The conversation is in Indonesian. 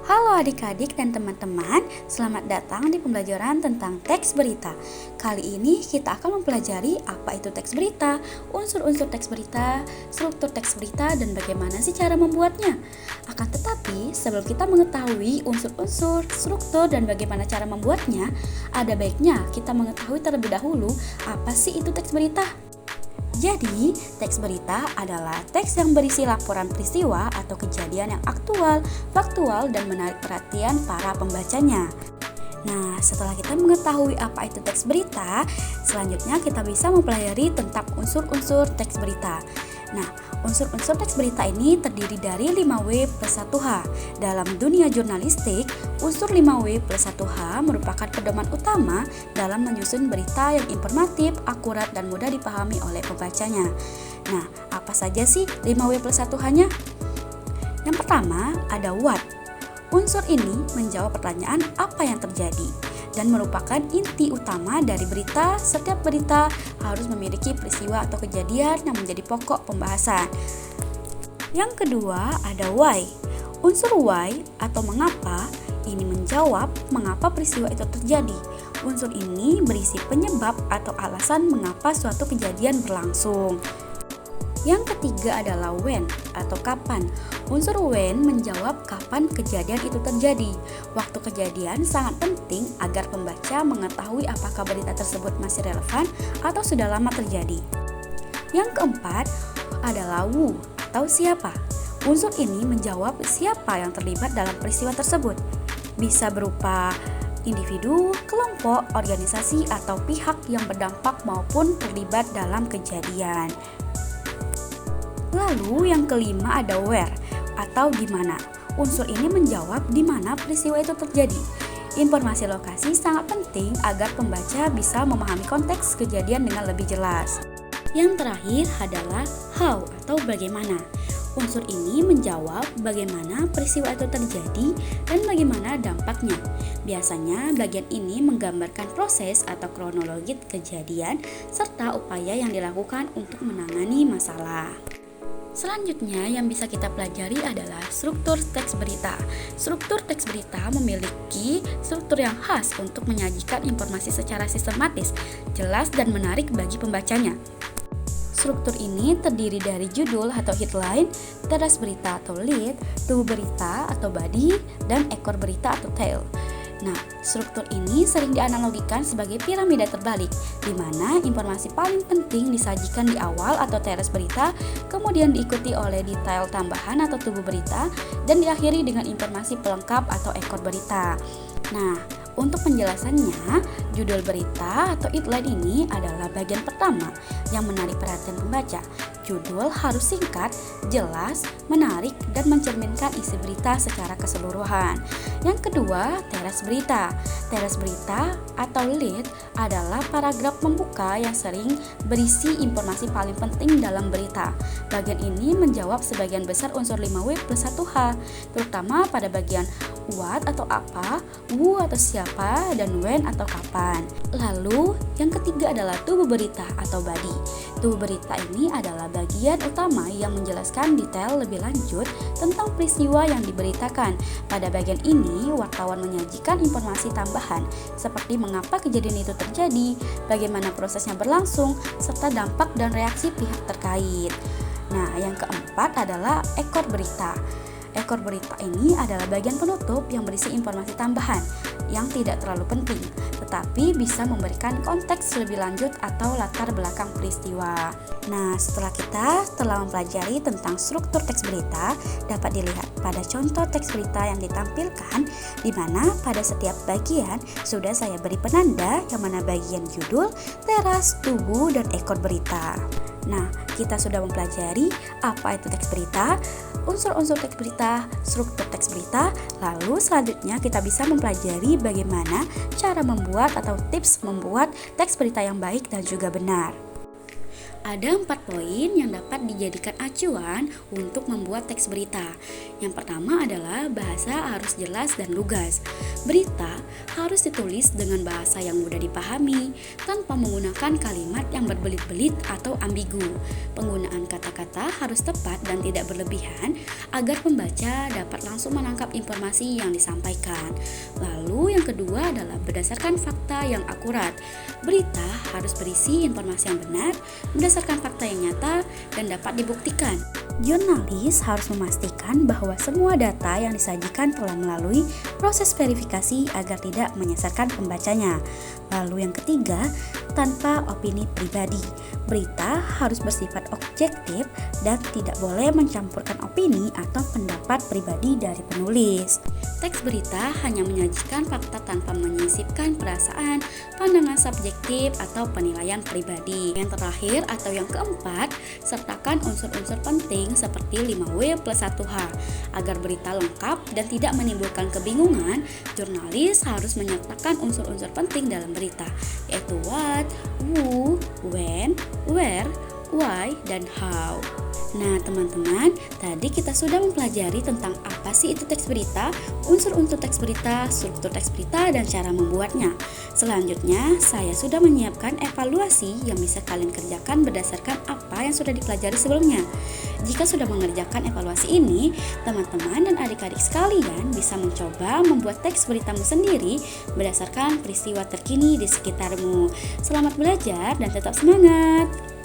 Halo adik-adik dan teman-teman, selamat datang di pembelajaran tentang teks berita. Kali ini kita akan mempelajari apa itu teks berita, unsur-unsur teks berita, struktur teks berita, dan bagaimana sih cara membuatnya. Akan tetapi, sebelum kita mengetahui unsur-unsur, struktur, dan bagaimana cara membuatnya, ada baiknya kita mengetahui terlebih dahulu apa sih itu teks berita. Jadi, teks berita adalah teks yang berisi laporan peristiwa atau kejadian yang aktual, faktual, dan menarik perhatian para pembacanya. Nah, setelah kita mengetahui apa itu teks berita, selanjutnya kita bisa mempelajari tentang unsur-unsur teks berita. Nah, unsur-unsur teks berita ini terdiri dari 5W plus 1H. Dalam dunia jurnalistik, unsur 5W plus 1H merupakan pedoman utama dalam menyusun berita yang informatif, akurat, dan mudah dipahami oleh pembacanya. Nah, apa saja sih 5W plus 1H-nya? Yang pertama, ada what. Unsur ini menjawab pertanyaan apa yang terjadi dan merupakan inti utama dari berita. Setiap berita harus memiliki peristiwa atau kejadian yang menjadi pokok pembahasan. Yang kedua ada why. Unsur why atau mengapa ini menjawab mengapa peristiwa itu terjadi. Unsur ini berisi penyebab atau alasan mengapa suatu kejadian berlangsung. Yang ketiga adalah when atau kapan. Unsur when menjawab kapan kejadian itu terjadi. Waktu kejadian sangat penting agar pembaca mengetahui apakah berita tersebut masih relevan atau sudah lama terjadi. Yang keempat adalah who atau siapa. Unsur ini menjawab siapa yang terlibat dalam peristiwa tersebut. Bisa berupa individu, kelompok, organisasi, atau pihak yang berdampak maupun terlibat dalam kejadian. Lalu yang kelima ada where atau di mana. Unsur ini menjawab di mana peristiwa itu terjadi. Informasi lokasi sangat penting agar pembaca bisa memahami konteks kejadian dengan lebih jelas. Yang terakhir adalah how atau bagaimana. Unsur ini menjawab bagaimana peristiwa itu terjadi dan bagaimana dampaknya. Biasanya bagian ini menggambarkan proses atau kronologi kejadian serta upaya yang dilakukan untuk menangani masalah. Selanjutnya yang bisa kita pelajari adalah struktur teks berita. Struktur teks berita memiliki struktur yang khas untuk menyajikan informasi secara sistematis, jelas, dan menarik bagi pembacanya. Struktur ini terdiri dari judul atau headline, teras berita atau lead, tubuh berita atau body, dan ekor berita atau tail. Nah, struktur ini sering dianalogikan sebagai piramida terbalik, di mana informasi paling penting disajikan di awal atau teras berita, kemudian diikuti oleh detail tambahan atau tubuh berita, dan diakhiri dengan informasi pelengkap atau ekor berita. Nah, untuk penjelasannya, judul berita atau headline ini adalah bagian pertama yang menarik perhatian pembaca. Judul harus singkat, jelas, menarik, dan mencerminkan isi berita secara keseluruhan. Yang kedua, teras berita. Teras berita atau lead adalah paragraf pembuka yang sering berisi informasi paling penting dalam berita. Bagian ini menjawab sebagian besar unsur 5W plus 1H, terutama pada bagian what atau apa, who atau siapa, dan when atau kapan. Lalu, yang ketiga adalah tubuh berita atau body. Tubuh berita ini adalah bagian utama yang menjelaskan detail lebih lanjut tentang peristiwa yang diberitakan. Pada bagian ini, wartawan menyajikan informasi tambahan seperti mengapa kejadian itu terjadi, bagaimana prosesnya berlangsung, serta dampak dan reaksi pihak terkait. Nah, yang keempat adalah ekor berita. Ekor berita ini adalah bagian penutup yang berisi informasi tambahan yang tidak terlalu penting, tetapi bisa memberikan konteks lebih lanjut atau latar belakang peristiwa. Nah, setelah kita telah mempelajari tentang struktur teks berita, dapat dilihat pada contoh teks berita yang ditampilkan, di mana pada setiap bagian sudah saya beri penanda yang mana bagian judul, teras, tubuh, dan ekor berita. Nah, kita sudah mempelajari apa itu teks berita, unsur-unsur teks berita, struktur teks berita, lalu selanjutnya kita bisa mempelajari bagaimana cara membuat atau tips membuat teks berita yang baik dan juga benar. Ada 4 poin yang dapat dijadikan acuan untuk membuat teks berita. Yang pertama adalah bahasa harus jelas dan lugas. Berita harus ditulis dengan bahasa yang mudah dipahami tanpa menggunakan kalimat yang berbelit-belit atau ambigu. Penggunaan kata-kata harus tepat dan tidak berlebihan agar pembaca dapat langsung menangkap informasi yang disampaikan. Lalu yang kedua adalah berdasarkan fakta yang akurat. Berita harus berisi informasi yang benar, berdasarkan fakta yang nyata dan dapat dibuktikan. Jurnalis harus memastikan bahwa semua data yang disajikan telah melalui proses verifikasi agar tidak menyesatkan pembacanya. Lalu yang ketiga, tanpa opini pribadi. Berita harus bersifat objektif dan tidak boleh mencampurkan opini atau pendapat pribadi dari penulis. Teks berita hanya menyajikan fakta tanpa menyisipkan perasaan, pandangan subjektif, atau penilaian pribadi. Yang terakhir atau yang keempat, sertakan unsur-unsur penting seperti 5W plus 1H. Agar berita lengkap dan tidak menimbulkan kebingungan, jurnalis harus menyertakan unsur-unsur penting dalam berita, yaitu what, who, when, where, why, dan how. Nah teman-teman, tadi kita sudah mempelajari tentang apa sih itu teks berita, unsur-unsur teks berita, struktur teks berita, dan cara membuatnya. Selanjutnya, saya sudah menyiapkan evaluasi yang bisa kalian kerjakan berdasarkan apa yang sudah dipelajari sebelumnya. Jika sudah mengerjakan evaluasi ini, teman-teman dan adik-adik sekalian bisa mencoba membuat teks beritamu sendiri berdasarkan peristiwa terkini di sekitarmu. Selamat belajar dan tetap semangat!